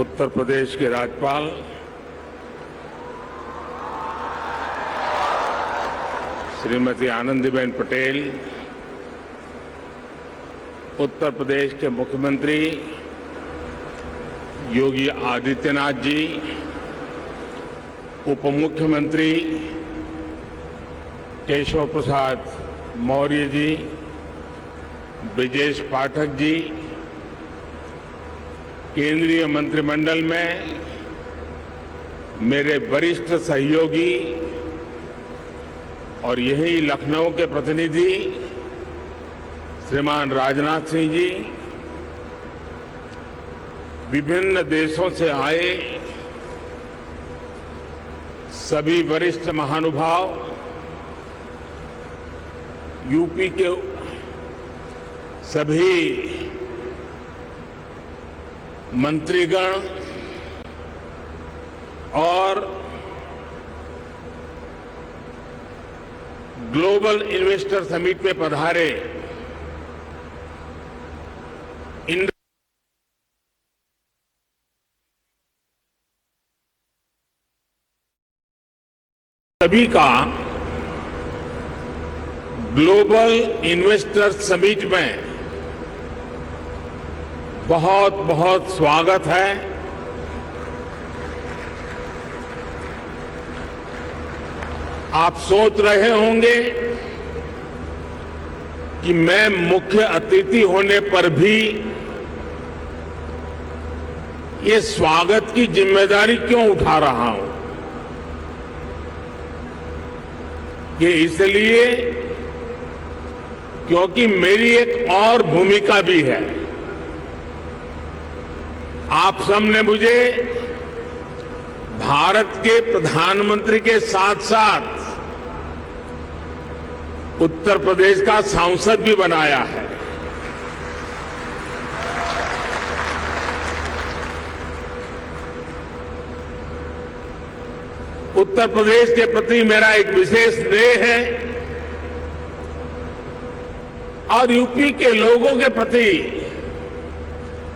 उत्तर प्रदेश के राज्यपाल श्रीमती आनंदीबेन पटेल, उत्तर प्रदेश के मुख्यमंत्री योगी आदित्यनाथ जी, उप मुख्यमंत्री केशव प्रसाद मौर्य जी, ब्रजेश पाठक जी, केंद्रीय मंत्रिमंडल में मेरे वरिष्ठ सहयोगी और यही लखनऊ के प्रतिनिधि श्रीमान राजनाथ सिंह जी, विभिन्न देशों से आए सभी वरिष्ठ महानुभाव, यूपी के सभी मंत्रीगण और ग्लोबल इन्वेस्टर समिट में पधारे इन सभी का ग्लोबल इन्वेस्टर समिट में बहुत बहुत स्वागत है। आप सोच रहे होंगे कि मैं मुख्य अतिथि होने पर भी ये स्वागत की जिम्मेदारी क्यों उठा रहा हूं। ये इसलिए क्योंकि मेरी एक और भूमिका भी है। आप सबने मुझे भारत के प्रधानमंत्री के साथ साथ उत्तर प्रदेश का सांसद भी बनाया है। उत्तर प्रदेश के प्रति मेरा एक विशेष स्नेह है और यूपी के लोगों के प्रति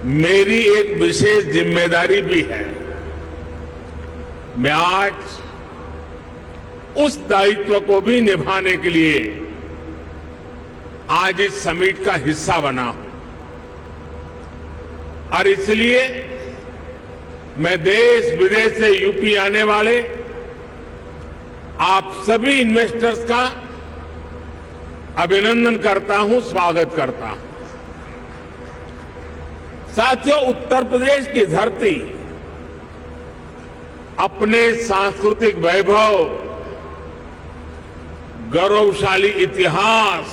मेरी एक विशेष जिम्मेदारी भी है। मैं आज उस दायित्व को भी निभाने के लिए आज इस समिट का हिस्सा बना हूं और इसलिए मैं देश विदेश से यूपी आने वाले आप सभी इन्वेस्टर्स का अभिनंदन करता हूं, स्वागत करता हूं। साथियों, उत्तर प्रदेश की धरती अपने सांस्कृतिक वैभव, गौरवशाली इतिहास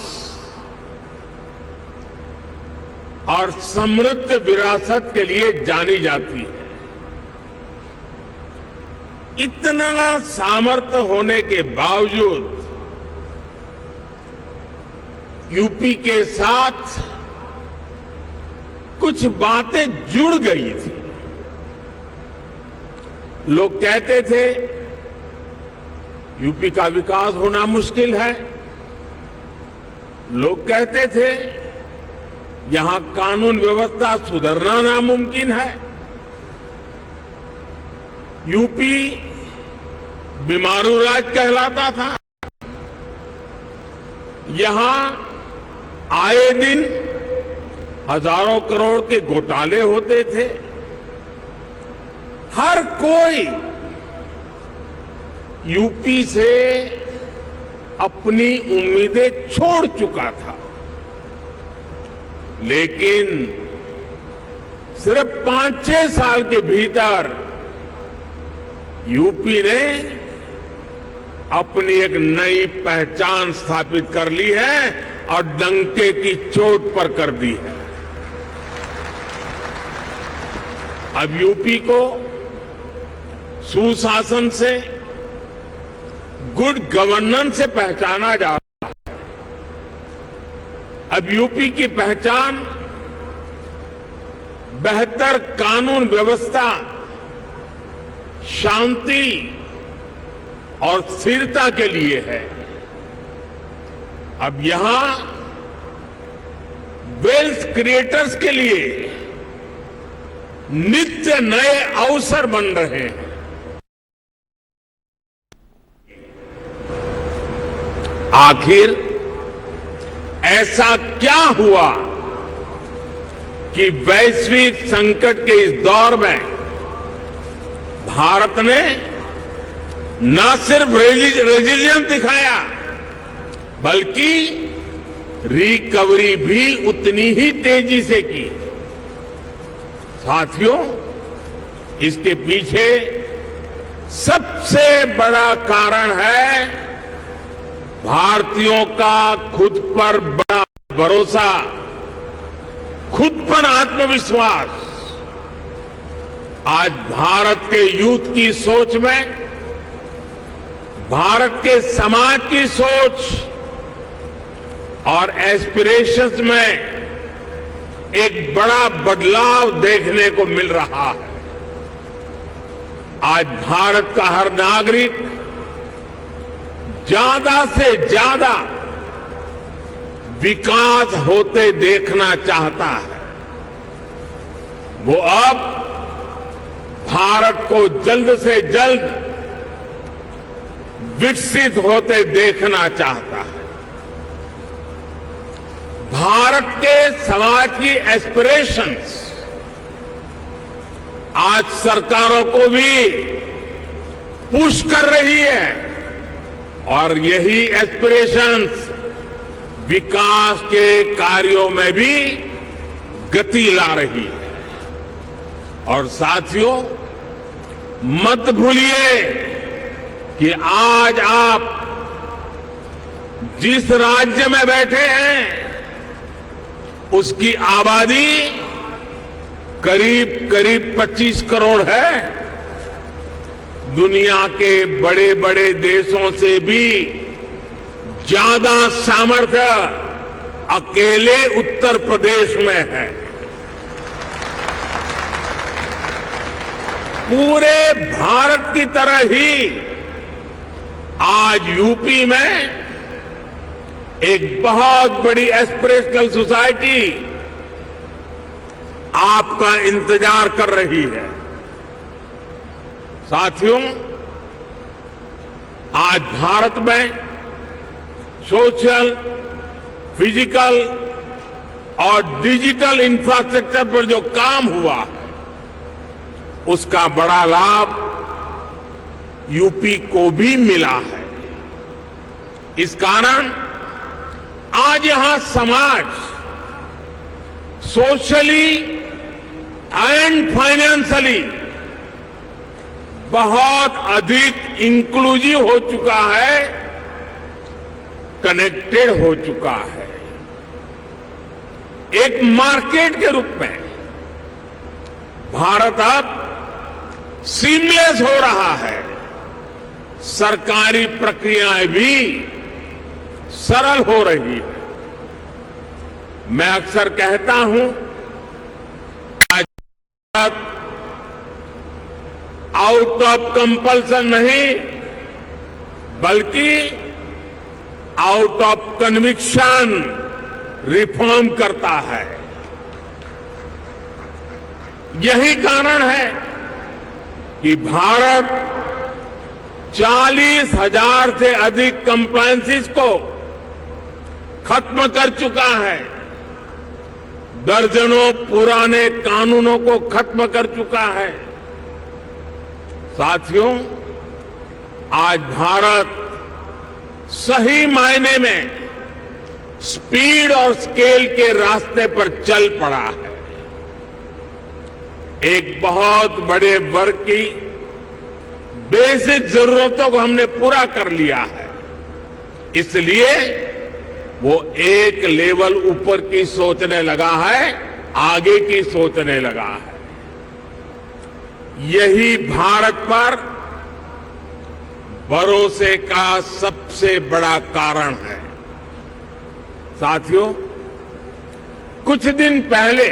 और समृद्ध विरासत के लिए जानी जाती है। इतना सामर्थ्य होने के बावजूद यूपी के साथ कुछ बातें जुड़ गई थी। लोग कहते थे यूपी का विकास होना मुश्किल है। लोग कहते थे यहां कानून व्यवस्था सुधरना नामुमकिन है। यूपी बीमारू राज्य कहलाता था। यहां आए दिन हजारों करोड़ के घोटाले होते थे। हर कोई यूपी से अपनी उम्मीदें छोड़ चुका था, लेकिन सिर्फ 5-6 साल के भीतर यूपी ने अपनी एक नई पहचान स्थापित कर ली है और डंके की चोट पर कर दी है। अब यूपी को सुशासन से, गुड गवर्नेंस से पहचाना जा रहा है। अब यूपी की पहचान बेहतर कानून व्यवस्था, शांति और स्थिरता के लिए है। अब यहां वेल्थ क्रिएटर्स के लिए नित्य नए अवसर बन रहे हैं। आखिर ऐसा क्या हुआ कि वैश्विक संकट के इस दौर में भारत ने न सिर्फ रेजिलियंस दिखाया बल्कि रिकवरी भी उतनी ही तेजी से की। साथियों, इसके पीछे सबसे बड़ा कारण है भारतीयों का खुद पर बड़ा भरोसा, खुद पर आत्मविश्वास। आज भारत के यूथ की सोच में, भारत के समाज की सोच और एस्पिरेशंस में एक बड़ा बदलाव देखने को मिल रहा है। आज भारत का हर नागरिक ज्यादा से ज्यादा विकास होते देखना चाहता है। वो अब भारत को जल्द से जल्द विकसित होते देखना चाहता है। भारत के समाज की एस्पिरेशंस आज सरकारों को भी पुश कर रही है और यही एस्पिरेशंस विकास के कार्यों में भी गति ला रही है। और साथियों, मत भूलिए कि आज आप जिस राज्य में बैठे हैं उसकी आबादी करीब करीब 25 करोड़ है। दुनिया के बड़े बड़े देशों से भी ज्यादा सामर्थ्य अकेले उत्तर प्रदेश में है। पूरे भारत की तरह ही आज यूपी में एक बहुत बड़ी एस्पिरेशनल सोसाइटी आपका इंतजार कर रही है। साथियों, आज भारत में सोशल, फिजिकल और डिजिटल इंफ्रास्ट्रक्चर पर जो काम हुआ है उसका बड़ा लाभ यूपी को भी मिला है। इस कारण आज यहां समाज सोशली एंड फाइनेंशियली बहुत अधिक इंक्लूसिव हो चुका है, कनेक्टेड हो चुका है। एक मार्केट के रूप में भारत अब सीमलेस हो रहा है। सरकारी प्रक्रियाएं भी सरल हो रही है। मैं अक्सर कहता हूं, आज आउट ऑफ कंपल्सन नहीं बल्कि आउट ऑफ कन्विक्शन रिफॉर्म करता है। यही कारण है कि भारत 40,000 से अधिक कंप्लायंसेस को खत्म कर चुका है, दर्जनों पुराने कानूनों को खत्म कर चुका है। साथियों, आज भारत सही मायने में स्पीड और स्केल के रास्ते पर चल पड़ा है। एक बहुत बड़े वर्ग की बेसिक जरूरतों को हमने पूरा कर लिया है, इसलिए वो एक लेवल ऊपर की सोचने लगा है, आगे की सोचने लगा है। यही भारत पर भरोसे का सबसे बड़ा कारण है। साथियों, कुछ दिन पहले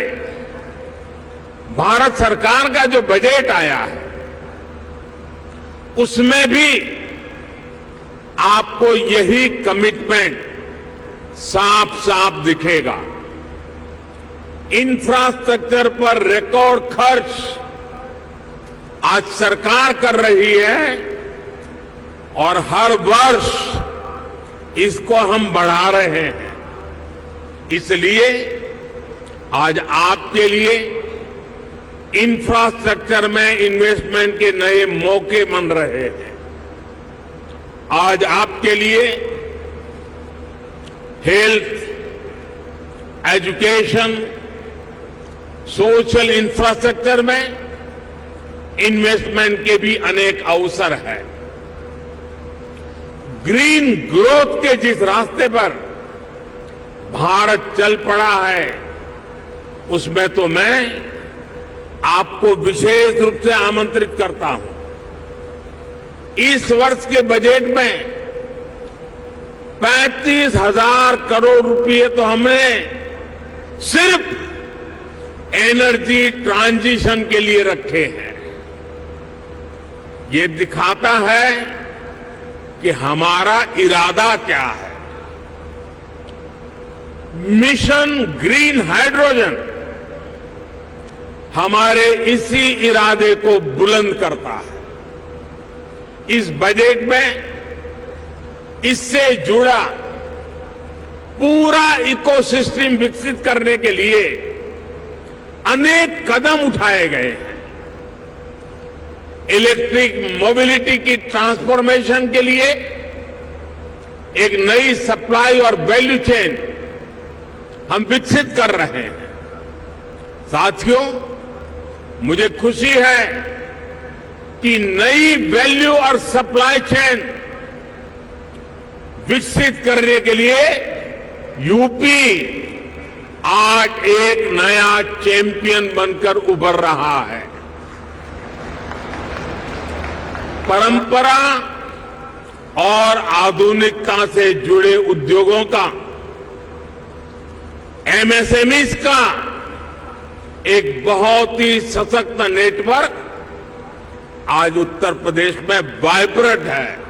भारत सरकार का जो बजट आया है उसमें भी आपको यही कमिटमेंट साफ साफ दिखेगा। इंफ्रास्ट्रक्चर पर रिकॉर्ड खर्च आज सरकार कर रही है और हर वर्ष इसको हम बढ़ा रहे हैं। इसलिए आज आपके लिए इंफ्रास्ट्रक्चर में इन्वेस्टमेंट के नए मौके बन रहे हैं। आज आपके लिए हेल्थ, एजुकेशन, सोशल इंफ्रास्ट्रक्चर में इन्वेस्टमेंट के भी अनेक अवसर हैं। ग्रीन ग्रोथ के जिस रास्ते पर भारत चल पड़ा है, उसमें तो मैं आपको विशेष रूप से आमंत्रित करता हूं। इस वर्ष के बजट में 35,000 करोड़ रुपए तो हमने सिर्फ एनर्जी ट्रांजिशन के लिए रखे हैं। ये दिखाता है कि हमारा इरादा क्या है। मिशन ग्रीन हाइड्रोजन हमारे इसी इरादे को बुलंद करता है। इस बजट में इससे जुड़ा पूरा इकोसिस्टम विकसित करने के लिए अनेक कदम उठाए गए हैं। इलेक्ट्रिक मोबिलिटी की ट्रांसफॉर्मेशन के लिए एक नई सप्लाई और वैल्यू चेन हम विकसित कर रहे हैं। साथियों, मुझे खुशी है कि नई वैल्यू और सप्लाई चेन विकसित करने के लिए यूपी आज एक नया चैंपियन बनकर उभर रहा है। परंपरा और आधुनिकता से जुड़े उद्योगों का, एमएसएमईज का एक बहुत ही सशक्त नेटवर्क आज उत्तर प्रदेश में वाइब्रेंट है।